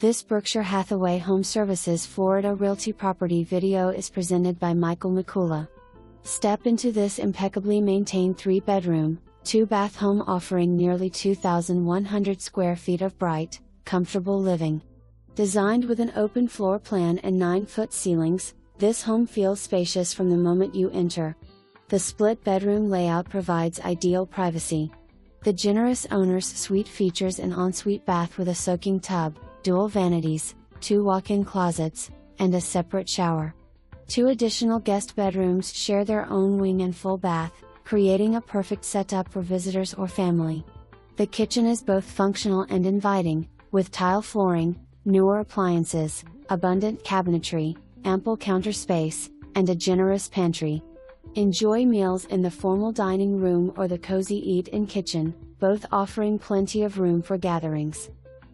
This Berkshire Hathaway HomeServices Florida Realty property video is presented by Mikula. Step into this impeccably maintained 3-bedroom, 2-bath home offering nearly 2,100 square feet of bright, comfortable living. Designed with an open floor plan and 9-foot ceilings, this home feels spacious from the moment you enter. The split bedroom layout provides ideal privacy. The generous owner's suite features an ensuite bath with a soaking tub, dual vanities, 2 walk-in closets, and a separate shower. 2 additional guest bedrooms share their own wing and full bath, creating a perfect setup for visitors or family. The kitchen is both functional and inviting, with tile flooring, newer appliances, abundant cabinetry, ample counter space, and a generous pantry. Enjoy meals in the formal dining room or the cozy eat-in kitchen, both offering plenty of room for gatherings.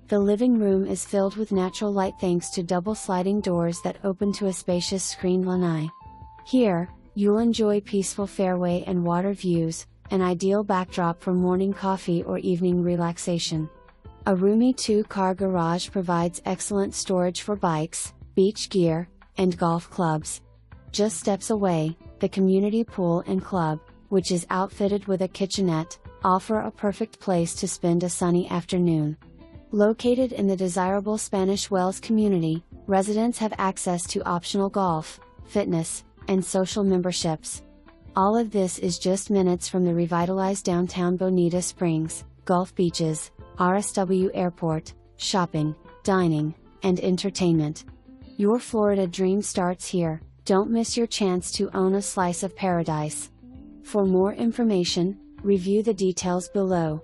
The living room is filled with natural light thanks to double sliding doors that open to a spacious screened lanai. Here, you'll enjoy peaceful fairway and water views, an ideal backdrop for morning coffee or evening relaxation. A roomy 2-car garage provides excellent storage for bikes, beach gear, and golf clubs. Just steps away, the community pool and club, which is outfitted with a kitchenette, offer a perfect place to spend a sunny afternoon. Located in the desirable Spanish Wells community, residents have access to optional golf, fitness, and social memberships. All of this is just minutes from the revitalized downtown Bonita Springs, Gulf beaches, RSW Airport, shopping, dining, and entertainment. Your Florida dream starts here. Don't miss your chance to own a slice of paradise. For more information, review the details below.